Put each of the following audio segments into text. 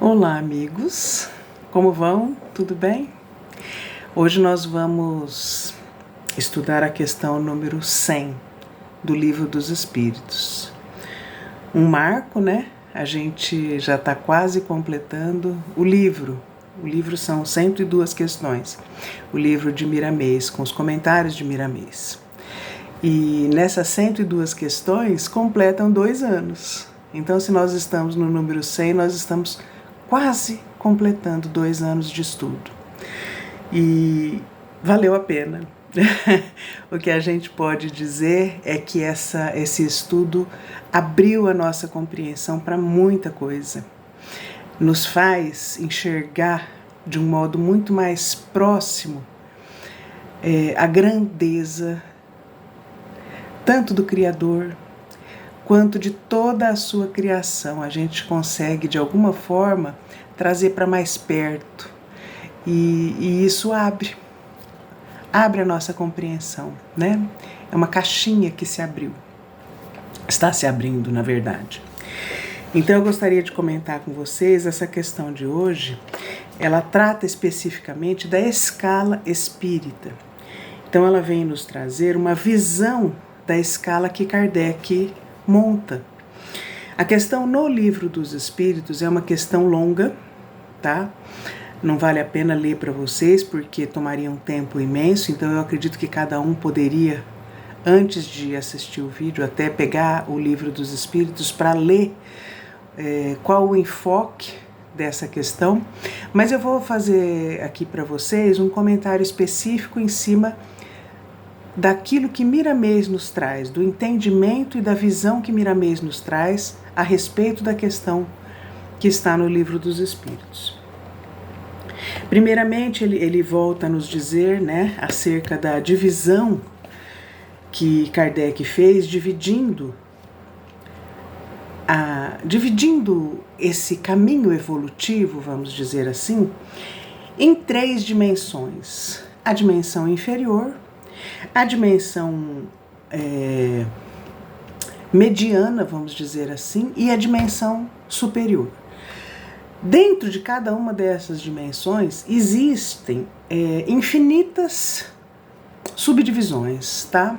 Olá, amigos! Como vão? Tudo bem? Hoje nós vamos estudar a questão número 100 do Livro dos Espíritos. Um marco, né? A gente já está quase completando o livro. O livro são 102 questões. O livro de Miramês, com os comentários de Miramês. E nessas 102 questões completam 2 anos. Então, se nós estamos no número 100, nós estamos quase completando 2 anos de estudo. E valeu a pena. O que a gente pode dizer é que esse estudo abriu a nossa compreensão para muita coisa. Nos faz enxergar de um modo muito mais próximo a grandeza tanto do Criador quanto de toda a sua criação. A gente consegue, de alguma forma, trazer para mais perto. E isso abre a nossa compreensão, né? É uma caixinha que se abriu. Está se abrindo, na verdade. Então, eu gostaria de comentar com vocês essa questão de hoje. Ela trata especificamente da escala espírita. Então, ela vem nos trazer uma visão da escala que Kardec monta. A questão no Livro dos Espíritos é uma questão longa, tá? Não vale a pena ler para vocês, porque tomaria um tempo imenso, então eu acredito que cada um poderia, antes de assistir o vídeo, até pegar o Livro dos Espíritos para ler qual o enfoque dessa questão, mas eu vou fazer aqui para vocês um comentário específico em cima daquilo que Miramês nos traz, do entendimento e da visão que Miramês nos traz a respeito da questão que está no Livro dos Espíritos. Primeiramente, ele volta a nos dizer, né, acerca da divisão que Kardec fez, dividindo esse caminho evolutivo, vamos dizer assim, em 3 dimensões. A dimensão inferior, a dimensão mediana, vamos dizer assim, e a dimensão superior. Dentro de cada uma dessas dimensões existem infinitas subdivisões, tá?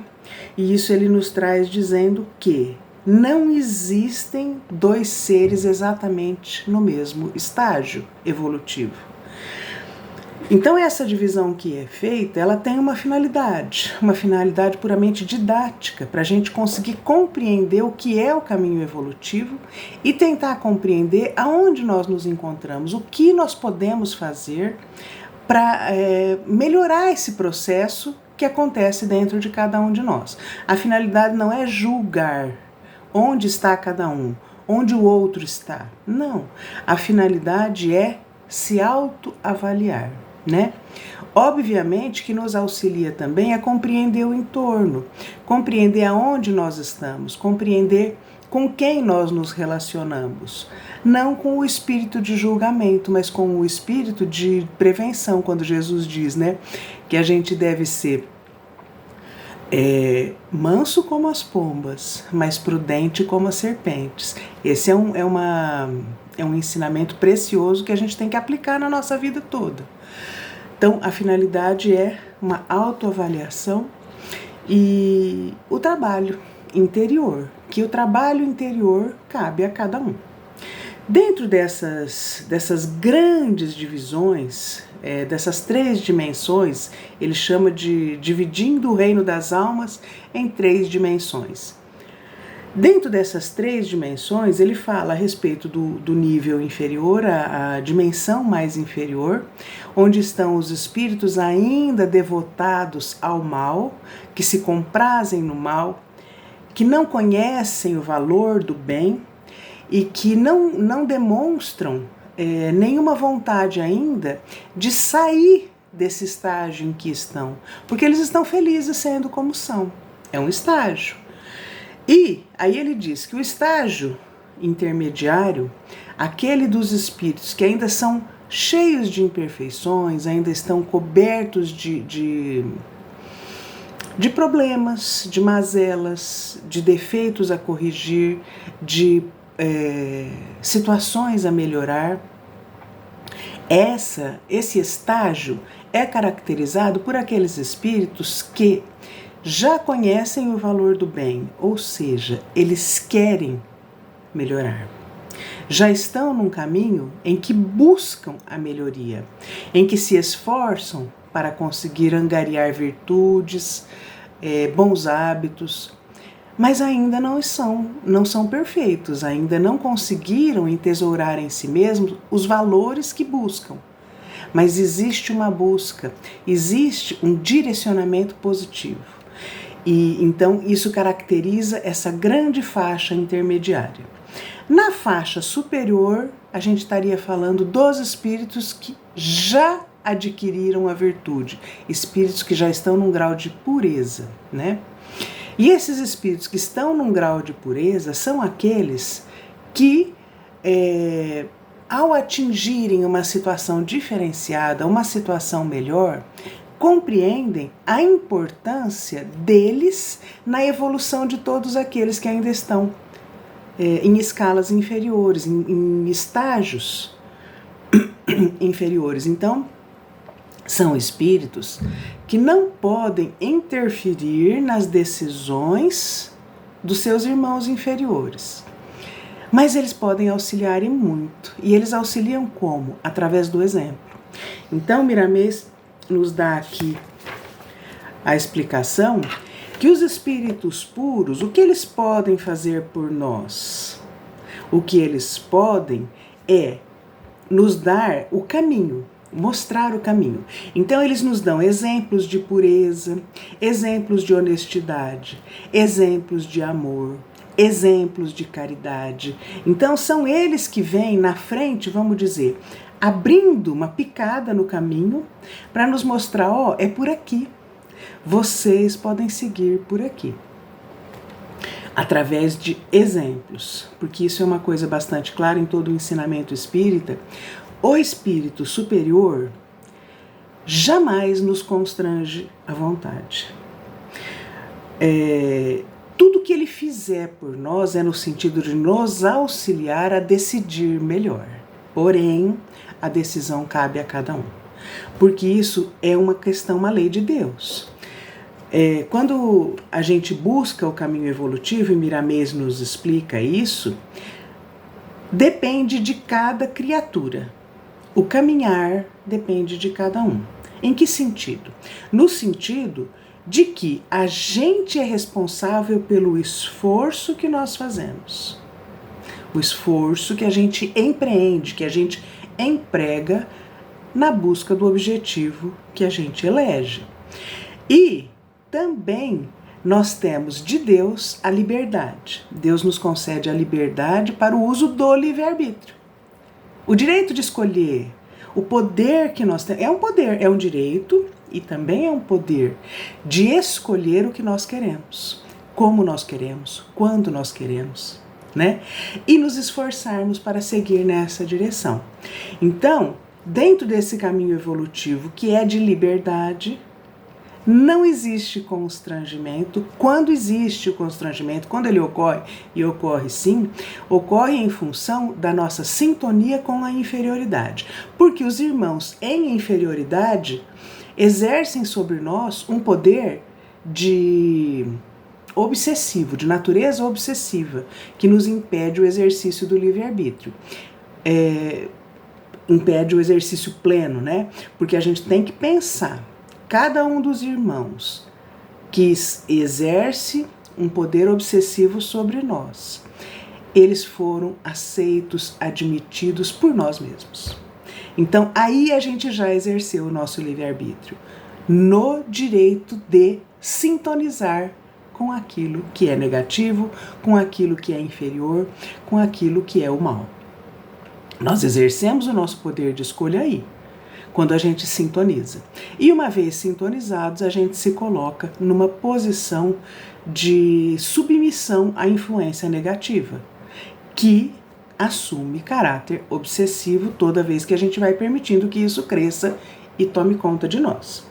E isso ele nos traz dizendo que não existem 2 seres exatamente no mesmo estágio evolutivo. Então essa divisão que é feita, ela tem uma finalidade puramente didática, para a gente conseguir compreender o que é o caminho evolutivo e tentar compreender aonde nós nos encontramos, o que nós podemos fazer para melhorar esse processo que acontece dentro de cada um de nós. A finalidade não é julgar onde está cada um, onde o outro está. Não. A finalidade é se autoavaliar, né? Obviamente que nos auxilia também a compreender o entorno, compreender aonde nós estamos, compreender com quem nós nos relacionamos. Não com o espírito de julgamento, mas com o espírito de prevenção, quando Jesus diz, né, que a gente deve ser manso como as pombas, mas prudente como as serpentes. Esse é um ensinamento precioso que a gente tem que aplicar na nossa vida toda. Então, a finalidade é uma autoavaliação e o trabalho interior, que o trabalho interior cabe a cada um. Dentro dessas grandes divisões, dessas 3 dimensões, ele chama de dividindo o reino das almas em 3 dimensões. Dentro dessas 3 dimensões, ele fala a respeito do nível inferior, a dimensão mais inferior, onde estão os espíritos ainda devotados ao mal, que se comprazem no mal, que não conhecem o valor do bem e que não demonstram nenhuma vontade ainda de sair desse estágio em que estão, porque eles estão felizes sendo como são. É um estágio. E aí ele diz que o estágio intermediário, aquele dos espíritos que ainda são cheios de imperfeições, ainda estão cobertos de problemas, de mazelas, de defeitos a corrigir, de situações a melhorar, Esse estágio é caracterizado por aqueles espíritos que já conhecem o valor do bem, ou seja, eles querem melhorar. Já estão num caminho em que buscam a melhoria, em que se esforçam para conseguir angariar virtudes, bons hábitos, mas ainda não são perfeitos, ainda não conseguiram entesourar em si mesmos os valores que buscam. Mas existe uma busca, existe um direcionamento positivo. E então isso caracteriza essa grande faixa intermediária. Na faixa superior, a gente estaria falando dos espíritos que já adquiriram a virtude, espíritos que já estão num grau de pureza, né? E esses espíritos que estão num grau de pureza são aqueles que, ao atingirem uma situação diferenciada, uma situação melhor, compreendem a importância deles na evolução de todos aqueles que ainda estão em escalas inferiores, em estágios inferiores. Então, são espíritos que não podem interferir nas decisões dos seus irmãos inferiores. Mas eles podem auxiliar em muito. E eles auxiliam como? Através do exemplo. Então, Miramês nos dá aqui a explicação que os espíritos puros, o que eles podem fazer por nós? O que eles podem é nos dar o caminho, mostrar o caminho. Então eles nos dão exemplos de pureza, exemplos de honestidade, exemplos de amor, exemplos de caridade. Então são eles que vêm na frente, vamos dizer, abrindo uma picada no caminho para nos mostrar, ó, é por aqui. Vocês podem seguir por aqui. Através de exemplos, porque isso é uma coisa bastante clara em todo o ensinamento espírita. O espírito superior jamais nos constrange à vontade. Tudo que ele fizer por nós é no sentido de nos auxiliar a decidir melhor. Porém, a decisão cabe a cada um. Porque isso é uma questão, uma lei de Deus. Quando a gente busca o caminho evolutivo, e Miramês nos explica isso, depende de cada criatura. O caminhar depende de cada um. Em que sentido? No sentido de que a gente é responsável pelo esforço que nós fazemos. O esforço que a gente empreende, que a gente emprega na busca do objetivo que a gente elege. E também nós temos de Deus a liberdade. Deus nos concede a liberdade para o uso do livre-arbítrio. O direito de escolher, o poder que nós temos, é um poder, é um direito e também é um poder de escolher o que nós queremos, como nós queremos, quando nós queremos, né? E nos esforçarmos para seguir nessa direção. Então, dentro desse caminho evolutivo que é de liberdade, não existe constrangimento. Quando existe o constrangimento, quando ele ocorre, e ocorre sim, ocorre em função da nossa sintonia com a inferioridade. Porque os irmãos em inferioridade exercem sobre nós um poder obsessivo, de natureza obsessiva, que nos impede o exercício do livre-arbítrio. Impede o exercício pleno, né? Porque a gente tem que pensar. Cada um dos irmãos que exerce um poder obsessivo sobre nós, eles foram aceitos, admitidos por nós mesmos. Então, aí a gente já exerceu o nosso livre-arbítrio, no direito de sintonizar com aquilo que é negativo, com aquilo que é inferior, com aquilo que é o mal. Nós exercemos o nosso poder de escolha aí, quando a gente sintoniza. E uma vez sintonizados, a gente se coloca numa posição de submissão à influência negativa, que assume caráter obsessivo toda vez que a gente vai permitindo que isso cresça e tome conta de nós.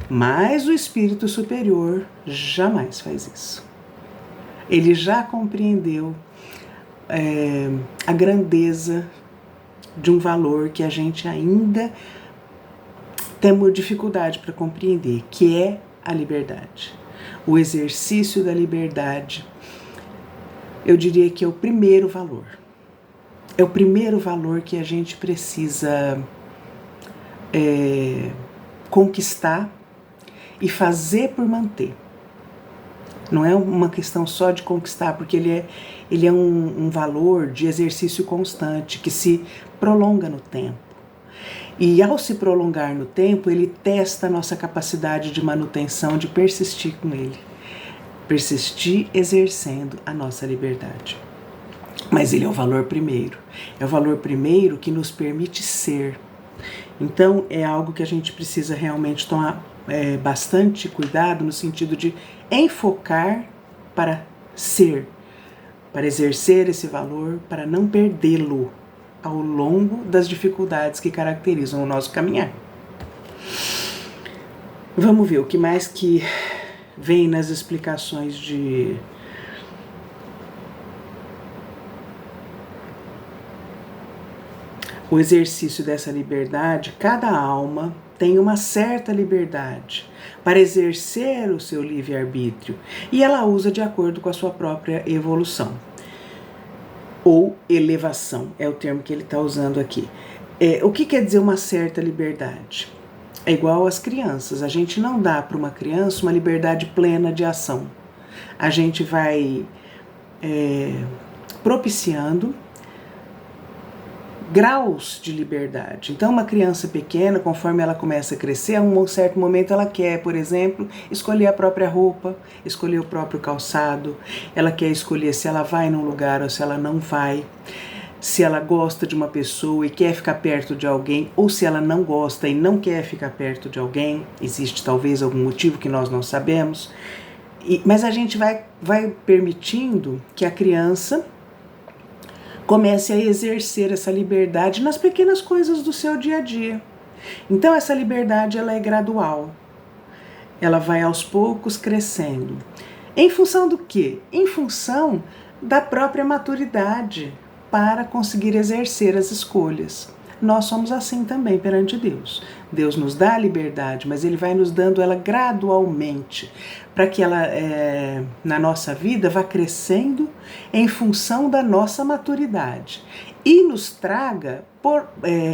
Mas o espírito superior jamais faz isso. Ele já compreendeu a grandeza de um valor que a gente ainda tem dificuldade para compreender, que é a liberdade. O exercício da liberdade, eu diria que é o primeiro valor. É o primeiro valor que a gente precisa conquistar e fazer por manter. Não é uma questão só de conquistar, porque ele é um valor de exercício constante, que se prolonga no tempo. E ao se prolongar no tempo, ele testa a nossa capacidade de manutenção, de persistir com ele. Persistir exercendo a nossa liberdade. Mas ele é o valor primeiro. É o valor primeiro que nos permite ser. Então, é algo que a gente precisa realmente tomar bastante cuidado no sentido de enfocar para ser, para exercer esse valor, para não perdê-lo ao longo das dificuldades que caracterizam o nosso caminhar. Vamos ver o que mais que vem nas explicações de o exercício dessa liberdade. Cada alma tem uma certa liberdade para exercer o seu livre-arbítrio e ela usa de acordo com a sua própria evolução. Ou elevação, é o termo que ele está usando aqui. O que quer dizer uma certa liberdade? É igual às crianças. A gente não dá para uma criança uma liberdade plena de ação. A gente vai propiciando graus de liberdade. Então, uma criança pequena, conforme ela começa a crescer, a um certo momento ela quer, por exemplo, escolher a própria roupa, escolher o próprio calçado, ela quer escolher se ela vai num lugar ou se ela não vai, se ela gosta de uma pessoa e quer ficar perto de alguém, ou se ela não gosta e não quer ficar perto de alguém. Existe talvez algum motivo que nós não sabemos, mas a gente vai permitindo que a criança comece a exercer essa liberdade nas pequenas coisas do seu dia a dia. Então essa liberdade ela é gradual. Ela vai aos poucos crescendo. Em função do quê? Em função da própria maturidade para conseguir exercer as escolhas. Nós somos assim também perante Deus. Deus nos dá a liberdade, mas Ele vai nos dando ela gradualmente, para que ela, na nossa vida, vá crescendo em função da nossa maturidade e nos traga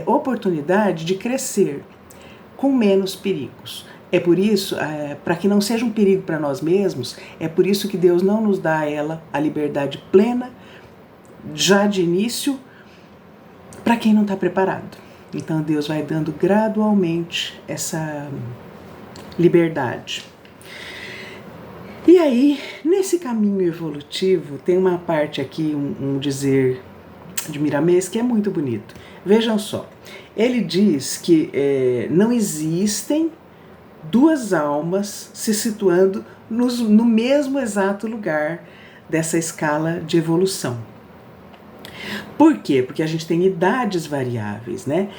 oportunidade de crescer com menos perigos. É por isso, para que não seja um perigo para nós mesmos, é por isso que Deus não nos dá a liberdade plena, já de início, para quem não está preparado. Então Deus vai dando gradualmente essa liberdade. E aí, nesse caminho evolutivo, tem uma parte aqui, um dizer de Miramês que é muito bonito. Vejam só, ele diz que não existem duas almas se situando no mesmo exato lugar dessa escala de evolução. Por quê? Porque a gente tem idades variáveis, né?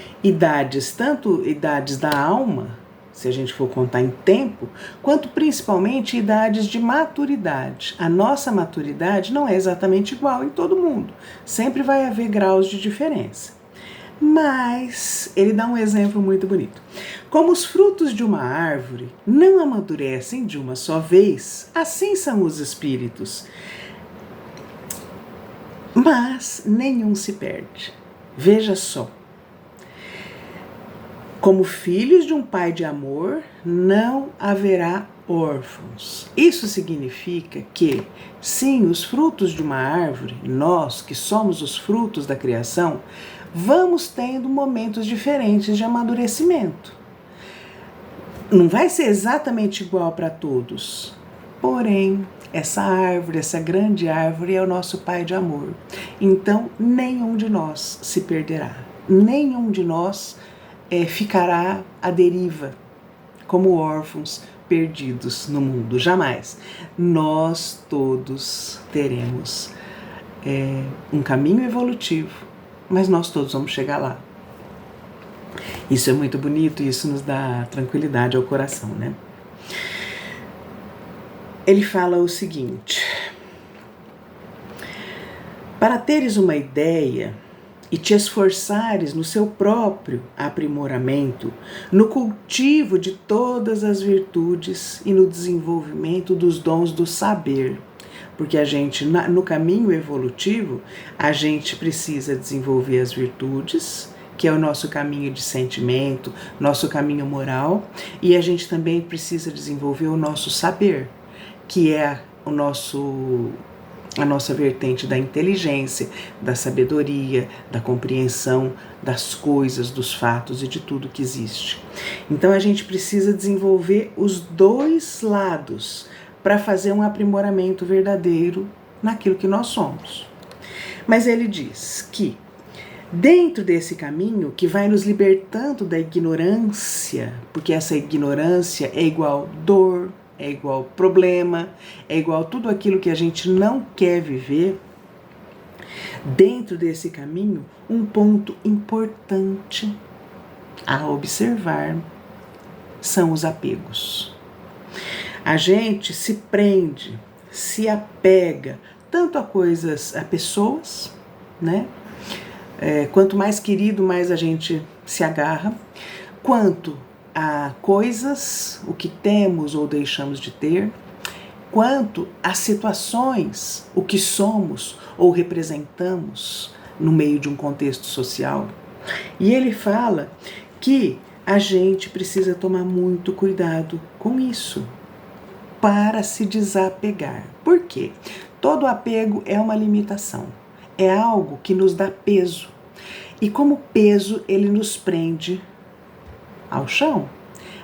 Tanto idades da alma, se a gente for contar em tempo, quanto principalmente idades de maturidade. A nossa maturidade não é exatamente igual em todo mundo. Sempre vai haver graus de diferença. Mas ele dá um exemplo muito bonito. Como os frutos de uma árvore não amadurecem de uma só vez, assim são os espíritos. Mas nenhum se perde. Veja só. Como filhos de um pai de amor, não haverá órfãos. Isso significa que, sim, os frutos de uma árvore, nós que somos os frutos da criação, vamos tendo momentos diferentes de amadurecimento. Não vai ser exatamente igual para todos, porém, essa árvore, essa grande árvore é o nosso Pai de amor. Então, nenhum de nós se perderá. Nenhum de nós ficará à deriva, como órfãos perdidos no mundo. Jamais. Nós todos teremos um caminho evolutivo, mas nós todos vamos chegar lá. Isso é muito bonito e isso nos dá tranquilidade ao coração, né? Ele fala o seguinte: para teres uma ideia, e te esforçares no seu próprio aprimoramento, no cultivo de todas as virtudes e no desenvolvimento dos dons do saber. Porque a gente, no caminho evolutivo, a gente precisa desenvolver as virtudes, que é o nosso caminho de sentimento, nosso caminho moral, e a gente também precisa desenvolver o nosso saber, que é a nossa vertente da inteligência, da sabedoria, da compreensão das coisas, dos fatos e de tudo que existe. Então a gente precisa desenvolver os dois lados para fazer um aprimoramento verdadeiro naquilo que nós somos. Mas ele diz que dentro desse caminho que vai nos libertando da ignorância, porque essa ignorância é igual dor, é igual problema, é igual tudo aquilo que a gente não quer viver. Dentro desse caminho, um ponto importante a observar são os apegos. A gente se prende, se apega tanto a coisas, a pessoas, né? Quanto mais querido, mais a gente se agarra, quanto a coisas, o que temos ou deixamos de ter, quanto a situações, o que somos ou representamos no meio de um contexto social. E ele fala que a gente precisa tomar muito cuidado com isso para se desapegar. Por quê? Todo apego é uma limitação, é algo que nos dá peso. E como peso, ele nos prende ao chão,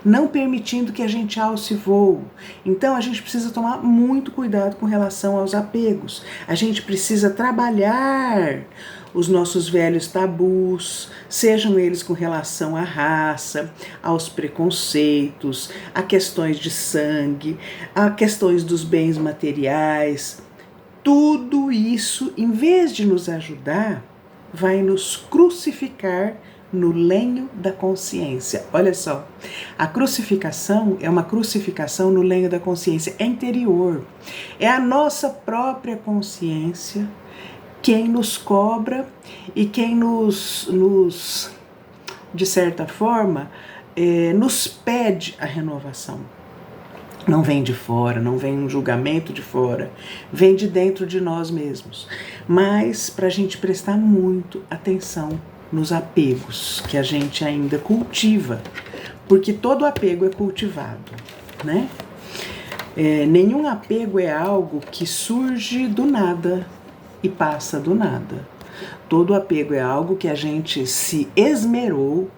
não permitindo que a gente alce voo. Então a gente precisa tomar muito cuidado com relação aos apegos. A gente precisa trabalhar os nossos velhos tabus, sejam eles com relação à raça, aos preconceitos, a questões de sangue, a questões dos bens materiais. Tudo isso, em vez de nos ajudar, vai nos crucificar no lenho da consciência. Olha só, a crucificação é uma crucificação no lenho da consciência, é interior. É a nossa própria consciência quem nos cobra e quem nos de certa forma, nos pede a renovação. Não vem de fora, não vem um julgamento de fora, vem de dentro de nós mesmos. Mas para a gente prestar muito atenção nos apegos que a gente ainda cultiva, porque todo apego é cultivado, né? Nenhum apego é algo que surge do nada e passa do nada. Todo apego é algo que a gente se esmerou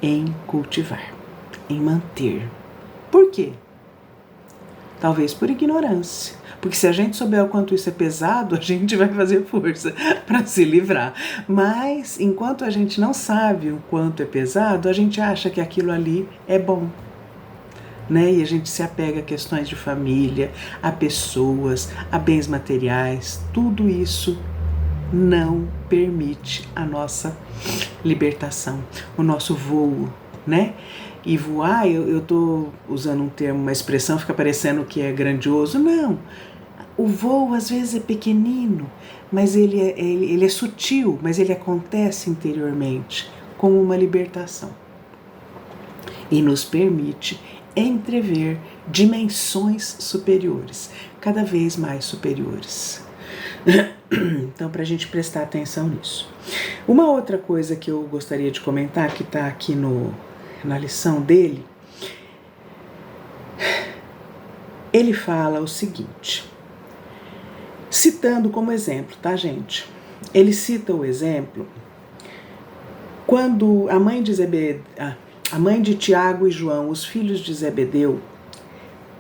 em cultivar, em manter. Por quê? Talvez por ignorância. Porque se a gente souber o quanto isso é pesado, a gente vai fazer força para se livrar. Mas, enquanto a gente não sabe o quanto é pesado, a gente acha que aquilo ali é bom. Né? E a gente se apega a questões de família, a pessoas, a bens materiais. Tudo isso não permite a nossa libertação, o nosso voo, né? E voar, eu estou usando um termo, uma expressão, fica parecendo que é grandioso. Não, o voo às vezes é pequenino, mas ele é sutil, mas ele acontece interiormente, como uma libertação. E nos permite entrever dimensões superiores, cada vez mais superiores. Então, para a gente prestar atenção nisso. Uma outra coisa que eu gostaria de comentar, que está aqui na lição dele, ele fala o seguinte, citando como exemplo, tá, gente? Ele cita o exemplo quando a mãe de Tiago e João, os filhos de Zebedeu,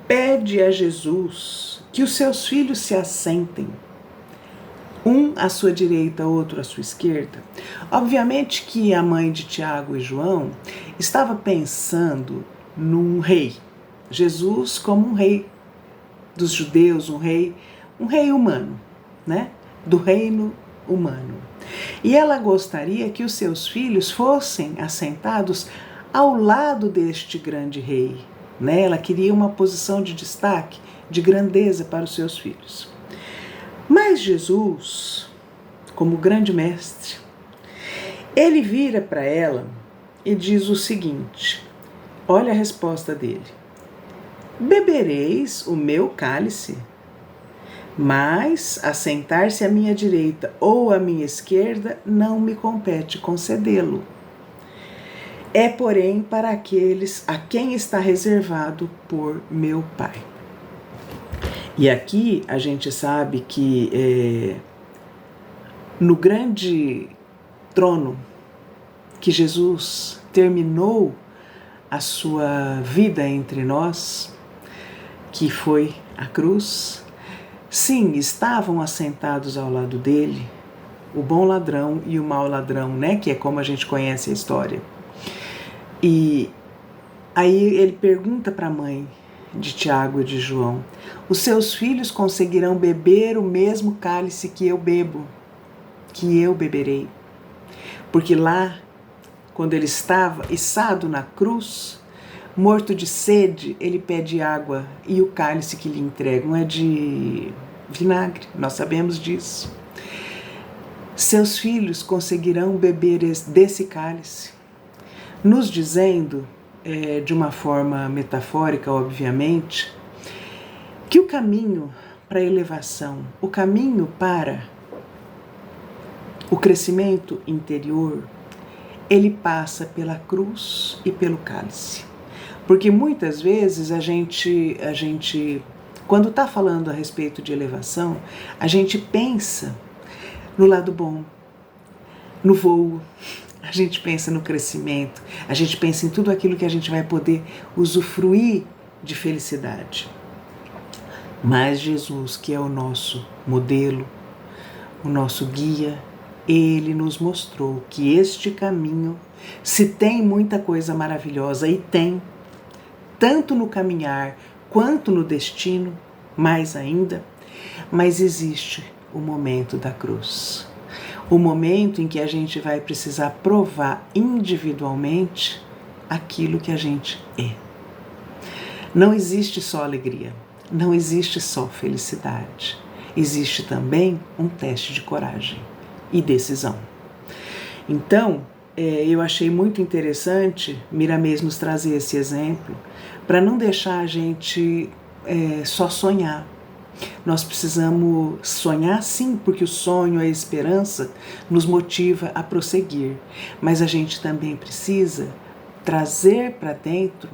pede a Jesus que os seus filhos se assentem, um à sua direita, outro à sua esquerda. Obviamente que a mãe de Tiago e João estava pensando num rei, Jesus como um rei dos judeus, um rei humano, né? Do reino humano. E ela gostaria que os seus filhos fossem assentados ao lado deste grande rei, né? Ela queria uma posição de destaque, de grandeza para os seus filhos. Mas Jesus, como grande mestre, ele vira para ela e diz o seguinte, olha a resposta dele: bebereis o meu cálice, mas assentar-se à minha direita ou à minha esquerda não me compete concedê-lo. É, porém, para aqueles a quem está reservado por meu Pai. E aqui a gente sabe que no grande trono que Jesus terminou a sua vida entre nós, que foi a cruz, sim, estavam assentados ao lado dele o bom ladrão e o mau ladrão, né? Que é como a gente conhece a história. E aí ele pergunta para a mãe de Tiago e de João: os seus filhos conseguirão beber o mesmo cálice que eu bebo, que eu beberei? Porque lá, quando ele estava içado na cruz, morto de sede, ele pede água e o cálice que lhe entregam é de vinagre, nós sabemos disso. Seus filhos conseguirão beber desse cálice, nos dizendo, de uma forma metafórica, obviamente, que o caminho para a elevação, o caminho para o crescimento interior, ele passa pela cruz e pelo cálice. Porque muitas vezes a gente quando está falando a respeito de elevação, a gente pensa no lado bom, no voo, a gente pensa no crescimento, a gente pensa em tudo aquilo que a gente vai poder usufruir de felicidade. Mas Jesus, que é o nosso modelo, o nosso guia, ele nos mostrou que este caminho, se tem muita coisa maravilhosa, e tem, tanto no caminhar quanto no destino, mais ainda, mas existe o momento da cruz. O momento em que a gente vai precisar provar individualmente aquilo que a gente é. Não existe só alegria, não existe só felicidade. Existe também um teste de coragem e decisão. Então, eu achei muito interessante Miramês nos trazer esse exemplo para não deixar a gente só sonhar. Nós precisamos sonhar sim, porque o sonho, a esperança nos motiva a prosseguir, mas a gente também precisa trazer para dentro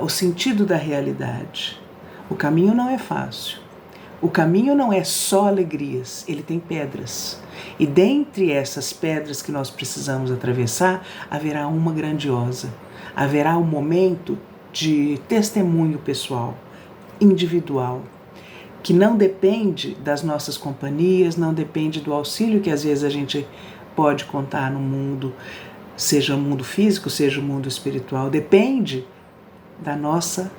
o sentido da realidade. O caminho não é fácil, o caminho não é só alegrias, ele tem pedras, e dentre essas pedras que nós precisamos atravessar, haverá uma grandiosa, haverá um momento de testemunho pessoal, individual, que não depende das nossas companhias, não depende do auxílio que às vezes a gente pode contar no mundo, seja o mundo físico, seja o mundo espiritual, depende da nossa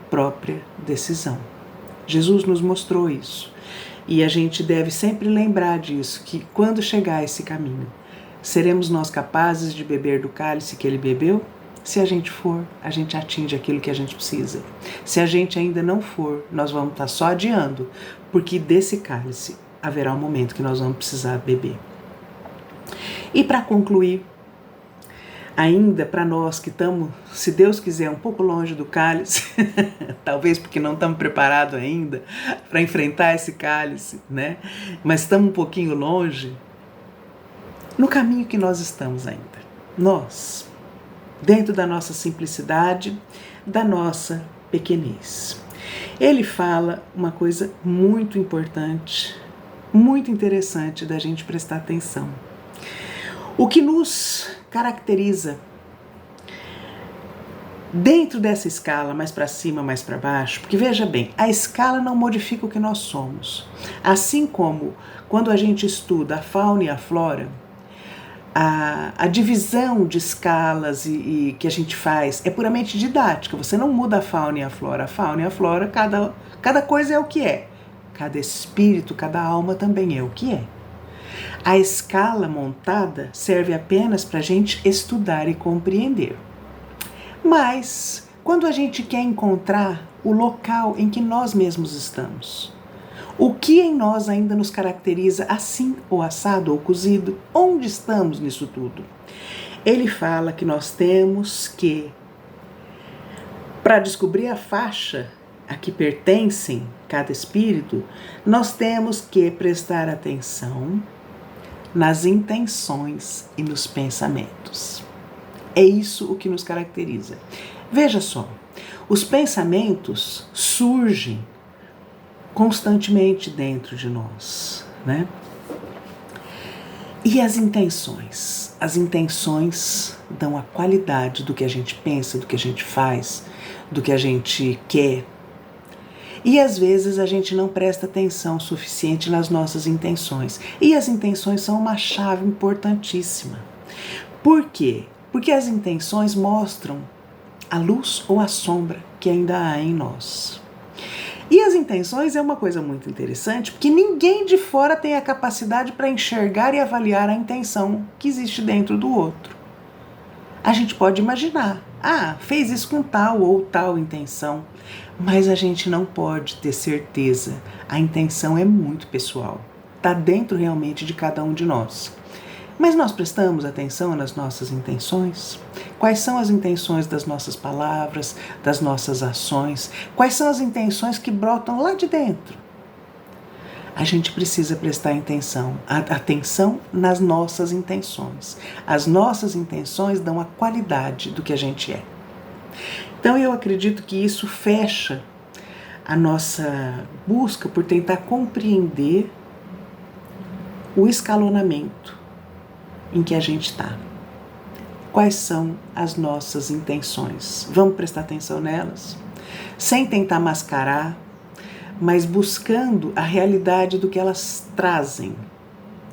própria decisão. Jesus nos mostrou isso e a gente deve sempre lembrar disso, que quando chegar esse caminho, seremos nós capazes de beber do cálice que ele bebeu? Se a gente for, a gente atinge aquilo que a gente precisa. Se a gente ainda não for, nós vamos estar só adiando, porque desse cálice haverá um momento que nós vamos precisar beber. E para concluir, ainda para nós que estamos, se Deus quiser, um pouco longe do cálice, talvez porque não estamos preparados ainda para enfrentar esse cálice, né? Mas estamos um pouquinho longe, no caminho que nós estamos ainda. Nós, dentro da nossa simplicidade, da nossa pequenez. Ele fala uma coisa muito importante, muito interessante da gente prestar atenção. O que nos caracteriza dentro dessa escala, mais para cima, mais para baixo, porque veja bem, a escala não modifica o que nós somos. Assim como quando a gente estuda a fauna e a flora, a divisão de escalas e que a gente faz é puramente didática. Você não muda a fauna e a flora. A fauna e a flora, cada coisa é o que é. Cada espírito, cada alma também é o que é. A escala montada serve apenas para a gente estudar e compreender. Mas, quando a gente quer encontrar o local em que nós mesmos estamos, O que em nós ainda nos caracteriza assim, ou assado, ou cozido? Onde estamos nisso tudo? Ele fala que nós temos que, para descobrir a faixa a que pertencem cada espírito, nós temos que prestar atenção nas intenções e nos pensamentos. É isso o que nos caracteriza. Veja só, os pensamentos surgem constantemente dentro de nós, né? E as intenções? As intenções dão a qualidade do que a gente pensa, do que a gente faz, do que a gente quer. E às vezes a gente não presta atenção suficiente nas nossas intenções. E as intenções são uma chave importantíssima. Por quê? Porque as intenções mostram a luz ou a sombra que ainda há em nós. E as intenções é uma coisa muito interessante, porque ninguém de fora tem a capacidade para enxergar e avaliar a intenção que existe dentro do outro. A gente pode imaginar, fez isso com tal ou tal intenção, mas a gente não pode ter certeza. A intenção é muito pessoal, está dentro realmente de cada um de nós. Mas nós prestamos atenção nas nossas intenções? Quais são as intenções das nossas palavras, das nossas ações? Quais são as intenções que brotam lá de dentro? A gente precisa prestar atenção nas nossas intenções. As nossas intenções dão a qualidade do que a gente é. Então eu acredito que isso fecha a nossa busca por tentar compreender o escalonamento em que a gente está. Quais são as nossas intenções? Vamos prestar atenção nelas? Sem tentar mascarar, mas buscando a realidade do que elas trazem.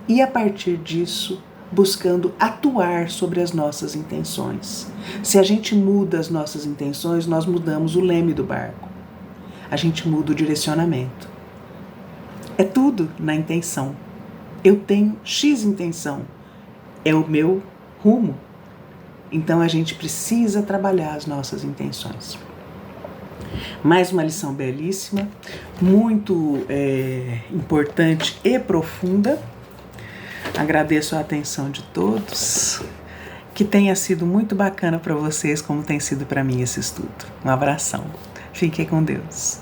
E a partir disso, buscando atuar sobre as nossas intenções. Se a gente muda as nossas intenções, nós mudamos o leme do barco. A gente muda o direcionamento. É tudo na intenção. Eu tenho X intenção. É o meu rumo. Então a gente precisa trabalhar as nossas intenções. Mais uma lição belíssima, muito importante e profunda. Agradeço a atenção de todos. Que tenha sido muito bacana para vocês, como tem sido para mim esse estudo. Um abração. Fiquem com Deus.